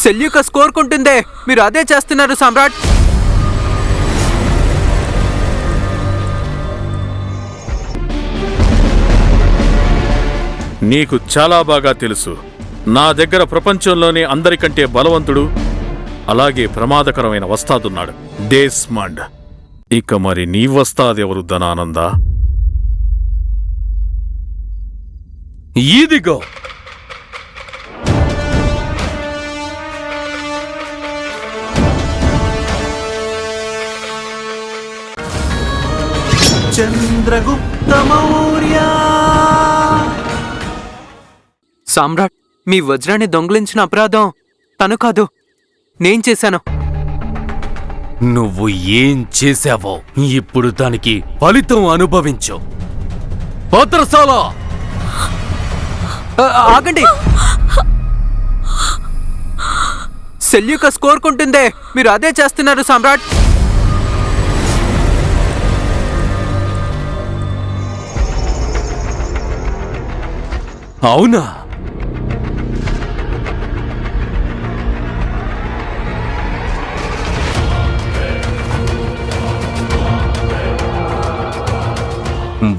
Seleucus కోరుకుంటుందే మీరు అదే చేస్తున్నారు సమ్రాట్. నీకు చాలా బాగా తెలుసు, నా దగ్గర ప్రపంచంలోనే అందరికంటే బలవంతుడు అలాగే ప్రమాదకరమైన వస్తాదున్నాడు, డెస్మండ్. ఇక మరి నీ వస్తాదెవరు ధనానంద? ఇదిగో చంద్రగుప్త మౌర్య. సమ్రాట్, మీ వజ్రాన్ని దొంగిలించిన అపరాధం తను కాదు, నేను చేశాను. నువ్వు ఏం చేశావో ఇప్పుడు దానికి ఫలితం అనుభవించు. భద్రశాల ఆగండి. సెల్యూకస్ కోరుకుంటుందే మీరు అదే చేస్తున్నారు సమ్రాట్. అవునా?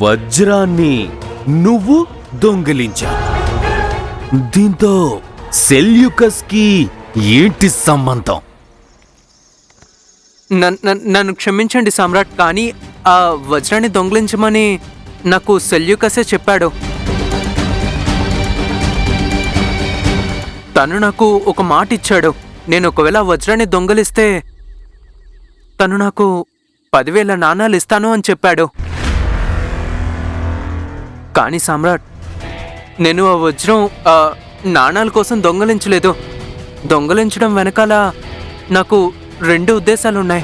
వజ్రాన్ని నువ్వు దొంగిలించావు. దీంతో సెల్యూకస్ కి ఏంటి సంబంధం? నన్ను క్షమించండి సమ్రాట్, కానీ ఆ వజ్రాన్ని దొంగిలించమని నాకు సెల్యూకసే చెప్పాడు. తను నాకు ఒక మాట ఇచ్చాడు, నేను ఒకవేళ వజ్రాన్ని దొంగిలిస్తే తను నాకు 10,000 నాణాలు ఇస్తాను అని చెప్పాడు. కానీ సమ్రాట్, నేను ఆ వజ్రం నాణాల కోసం దొంగలించలేదు. దొంగలించడం వెనకాల నాకు 2 ఉద్దేశాలున్నాయి.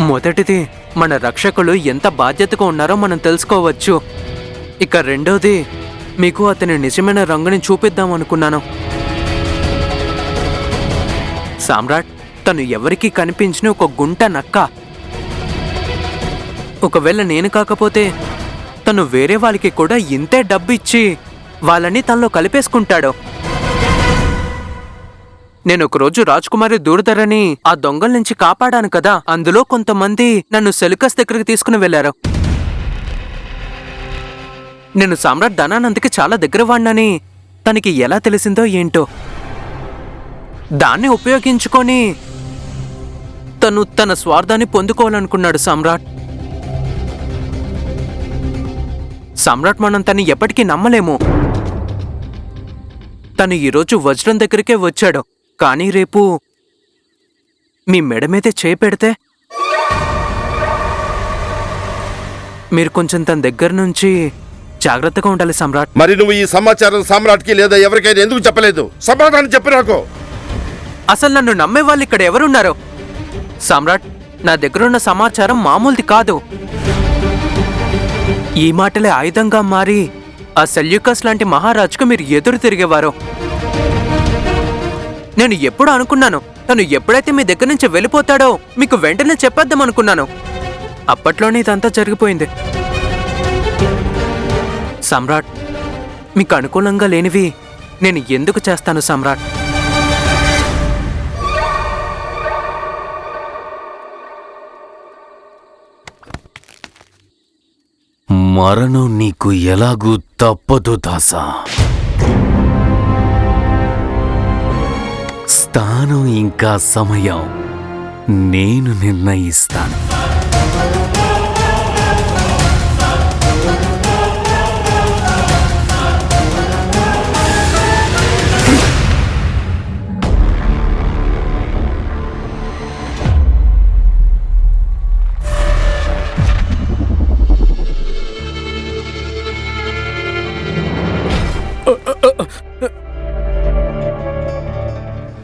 మొదటిది, మన రక్షకులు ఎంత బాధ్యతగా ఉన్నారో మనం తెలుసుకోవచ్చు. ఇక రెండోది, మీకు అతని నిజమైన రంగుని చూపిద్దామనుకున్నాను. సామ్రాట్, తను ఎవరికీ కనిపించిన ఒక గుంట నక్క. ఒకవేళ నేను కాకపోతే తను వేరే వాళ్ళకి కూడా ఇంతే డబ్బు ఇచ్చి వాళ్ళని తనలో కలిపేసుకుంటాడు. నేను ఒకరోజు రాజ్కుమారి దూరధరని ఆ దొంగల నుంచి కాపాడాను కదా, అందులో కొంతమంది నన్ను సెల్యూకస్ దగ్గరికి తీసుకుని వెళ్లారు. నేను సమ్రాట్ ధనానంద్కి చాలా దగ్గర వాడినని తనకి ఎలా తెలిసిందో ఏంటో. దాన్ని ఉపయోగించుకొని తను తన స్వార్థాన్ని పొందుకోవాలనుకున్నాడు సమ్రాట్. సమ్రాట్, మనం తను ఎప్పటికీ నమ్మలేము. తను ఈరోజు వజ్రం దగ్గరికే వచ్చాడు, కానీ రేపు మీ మెడ మీదే చేయి పెడితే మీరు కొంచెం తన దగ్గర నుంచి జాగ్రత్తగా ఉండాలి సమ్రాట్. మరి నువ్వు ఈ సమాచారం సమ్రాట్కి లేదా ఎవరికైనా ఎందుకు చెప్పలేదు? సమాధానం చెప్పు నాకు. అసలు నన్ను నమ్మే వాళ్ళు ఇక్కడ ఎవరున్నారు? సమ్రాట్, నా దగ్గరున్న సమాచారం మామూలుది కాదు. ఈ మాటలే ఆయుధంగా మారి ఆ సెల్యూకస్ లాంటి మహారాజుకు మీరు ఎదురు తిరిగేవారు. నేను ఎప్పుడు అనుకున్నాను, తను ఎప్పుడైతే మీ దగ్గర నుంచి వెళ్ళిపోతాడో మీకు వెంటనే చెప్పేద్దాం అనుకున్నాను. అప్పట్లోనే ఇదంతా జరిగిపోయింది. సమ్రాట్, మీకు అనుకూలంగా లేనివి నేను ఎందుకు చేస్తాను సమ్రాట్? మరణం నీకు ఎలాగూ తప్పదు దాసా. స్థానం ఇంకా సమయం నేను నిర్ణయిస్తాను.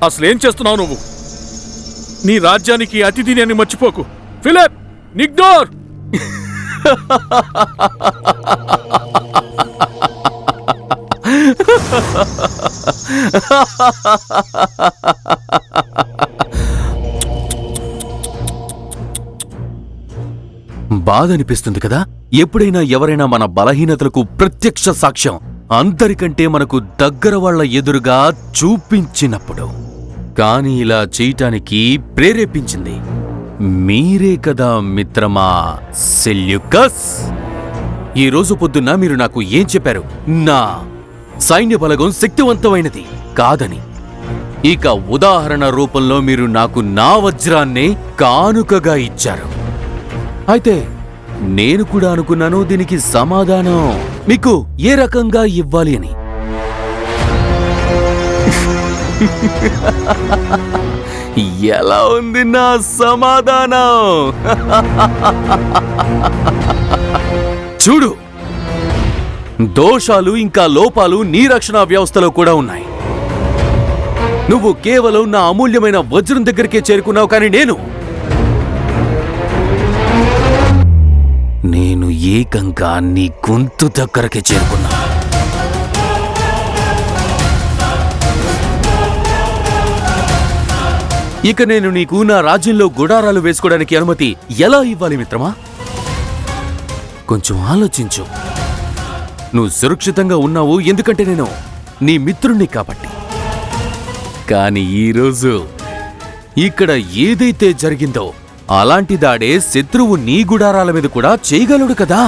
అసలేం చేస్తున్నావు నువ్వు? నీ రాజ్యానికి అతిథిని అని మర్చిపోకు. ఫిలిప్, నిగ్నోర్! బాధ అనిపిస్తుంది కదా? ఎప్పుడైనా ఎవరైనా మన బలహీనతలకు ప్రత్యక్ష సాక్ష్యం అందరికంటే మనకు దగ్గర వాళ్ళ ఎదురుగా చూపించినప్పుడు. కాని ఇలా చేయటానికి ప్రేరేపించింది మీరే కదా మిత్రమా సెల్యూకస్. ఈ రోజు పొద్దున్న మీరు నాకు ఏం చెప్పారు? నా సైన్య బలగం శక్తివంతమైనది కాదని. ఇక ఉదాహరణ రూపంలో మీరు నాకు నా వజ్రాన్నే కానుకగా ఇచ్చారు. అయితే నేను కూడా అనుకున్నాను దీనికి సమాధానం మీకు ఏ రకంగా ఇవ్వాలి అని. ఎలా ఉంది నా సమాధానం? చూడు, దోషాలు ఇంకా లోపాలు నీ రక్షణ వ్యవస్థలో కూడా ఉన్నాయి. నువ్వు కేవలం నా అమూల్యమైన వజ్రం దగ్గరికే చేరుకున్నావు, కానీ నేను ఏకంగా నీ గొంతు దగ్గరకే చేరుకున్నా. ఇక నేను నీకు నా రాజ్యంలో గుడారాలు వేసుకోవడానికి అనుమతి ఎలా ఇవ్వాలి మిత్రమా? కొంచెం ఆలోచించు. నువ్వు సురక్షితంగా ఉన్నావు ఎందుకంటే నేను నీ మిత్రుణ్ణి కాబట్టి. కాని ఈరోజు ఇక్కడ ఏదైతే జరిగిందో అలాంటి దాడే శత్రువు నీ గుడారాల మీద కూడా చేయగలడు కదా.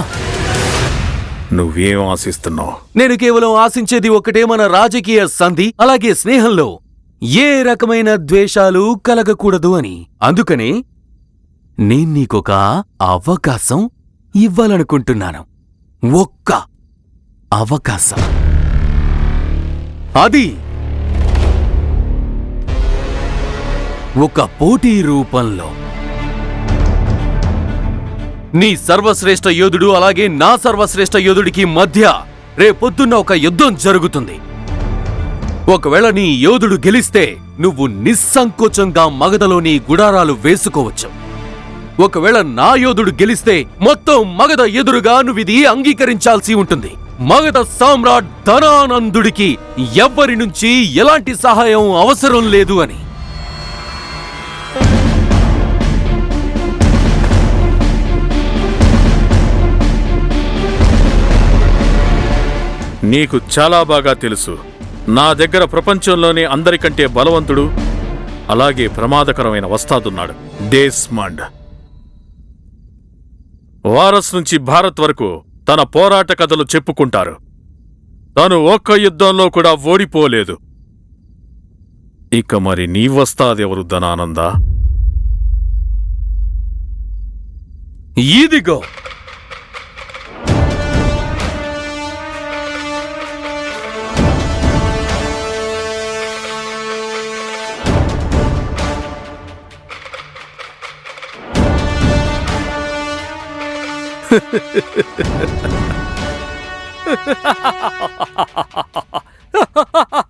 నువ్వేం ఆశిస్తున్నావు? నేను కేవలం ఆశించేది ఒకటే, మన రాజకీయ సంధి అలాగే స్నేహంలో ఏ రకమైన ద్వేషాలు కలగకూడదు అని. అందుకనే నేను నీకొక అవకాశం ఇవ్వాలనుకుంటున్నాను. ఒక్క అవకాశం. అది ఒక పోటీ రూపంలో. నీ సర్వశ్రేష్ఠ యోధుడు అలాగే నా సర్వశ్రేష్ఠ యోధుడికి మధ్య రేపొద్దున్న ఒక యుద్ధం జరుగుతుంది. ఒకవేళ నీ యోధుడు గెలిస్తే నువ్వు నిస్సంకోచంగా మగధలో నీ గుడారాలు వేసుకోవచ్చు. ఒకవేళ నా యోధుడు గెలిస్తే మొత్తం మగధ ఎదురుగా నువ్విది అంగీకరించాల్సి ఉంటుంది. మగధ సామ్రాట్ ధనానందుడికి ఎవ్వరి నుంచి ఎలాంటి సహాయం అవసరం లేదు అని. నీకు చాలా బాగా తెలుసు, నా దగ్గర ప్రపంచంలోనే అందరికంటే బలవంతుడు అలాగే ప్రమాదకరమైన వస్తాదున్నాడు, దేస్మండ్. వారస్ నుంచి భారత్ వరకు తన పోరాట కథలు చెప్పుకుంటారు. తను ఒక్క యుద్ధంలో కూడా ఓడిపోలేదు. ఇక మరి నీ వస్తాదెవరు ధనానందా? ఇదిగో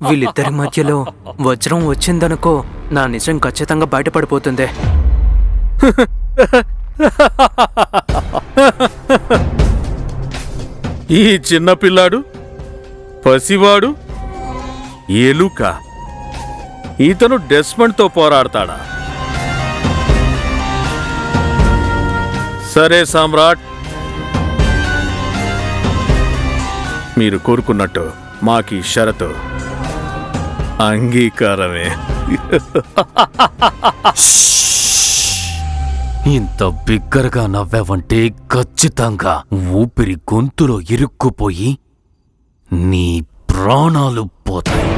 వీళ్ళిద్దరి మధ్యలో వజ్రం వచ్చిందనుకో, నా నిజం ఖచ్చితంగా బయటపడిపోతుంది. ఈ చిన్నపిల్లాడు, పసివాడు, ఎలుక, ఇతను డెస్మండ్తో పోరాడతాడా? సరే సామ్రాట్, మీరు కోరుకున్నట్టు మాకీ షరతు అంగీకారమే. ఇంత బిగ్గరగా నవ్వావంటే ఖచ్చితంగా ఊపిరి గొంతులో ఇరుక్కుపోయి నీ ప్రాణాలు పోతాయి.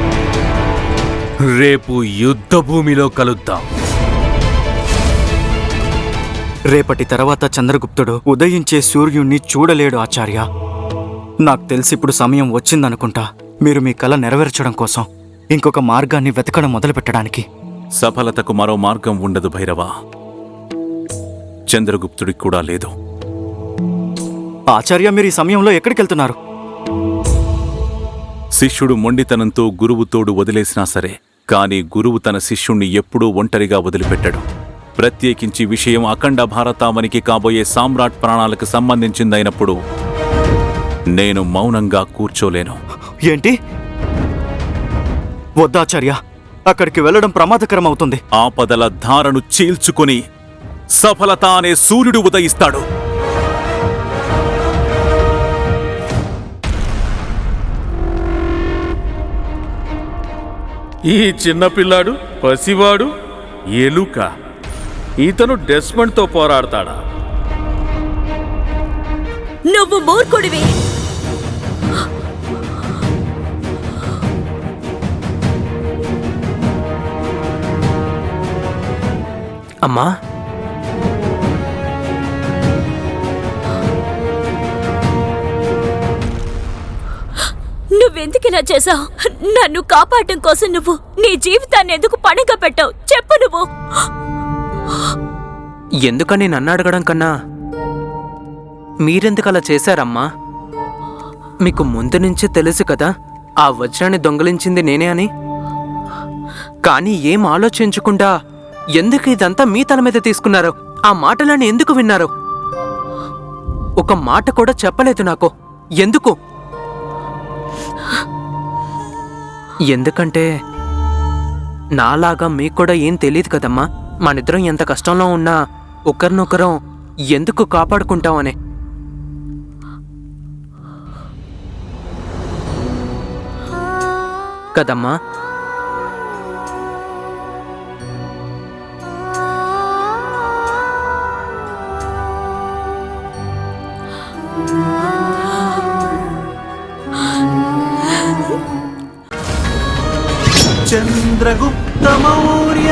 రేపు యుద్ధభూమిలో కలుద్దాం. రేపటి తర్వాత చంద్రగుప్తుడు ఉదయించే సూర్యుణ్ణి చూడలేడు ఆచార్య. నాకు తెలిసిప్పుడు సమయం వచ్చిందనుకుంటా మీరు మీ కల నెరవేర్చడం కోసం ఇంకొక మార్గాన్ని వెతకడం మొదలుపెట్టడానికి. సఫలతకు మరో మార్గం ఉండదు భైరవ. చంద్రగుప్తుడికి కూడా లేదు. ఆచార్య, మీరు ఈ సమయంలో ఎక్కడికెళ్తున్నారు? శిష్యుడు మొండితనంతో గురువు తోడు వదిలేసినా సరే, కాని గురువు తన శిష్యుణ్ణి ఎప్పుడూ ఒంటరిగా వదిలిపెట్టడు. ప్రత్యేకించి విషయం అఖండ భారతావనికి కాబోయే సామ్రాట్ ప్రాణాలకు సంబంధించిందైనప్పుడు నేను మౌనంగా కూర్చోలేను. ఏంటి? వద్దాచార్య, అక్కడికి వెళ్ళడం ప్రమాదకరం అవుతుంది. ఆపదల ధారను చీల్చుకుని సఫలత అనే సూర్యుడు ఉదయిస్తాడు. ఈ చిన్నపిల్లాడు పసివాడు ఎలుక ఇతను డెస్మండ్తో పోరాడతాడా? నువ్వు మూర్ఖుడివి. అమ్మా, నువ్వెందుకు ఇలా చేశావు? నన్ను కాపాడటం కోసం నువ్వు నీ జీవితాన్ని ఎందుకు పణంగా పెట్టావు? చెప్పు నువ్వు. ఎందుకని నన్ను అడగడం కన్నా మీరెందుకు అలా చేశారమ్మా? మీకు ముందు నుంచి తెలుసు కదా ఆ వజ్రాన్ని దొంగలించింది నేనే అని. కానీ ఏం ఆలోచించకుండా ఎందుకు ఇదంతా మీ తల మీద తీసుకున్నారు? ఆ మాటలని ఎందుకు విన్నారు? ఒక మాట కూడా చెప్పలేదు నాకు. ఎందుకు? ఎందుకంటే నాలాగా మీకు కూడా ఏం తెలియదు కదమ్మా. మనిద్దరం ఎంత కష్టంలో ఉన్నా ఒకరినొకరం ఎందుకు కాపాడుకుంటామని. కదమ్మా? చంద్రగుప్త మౌర్య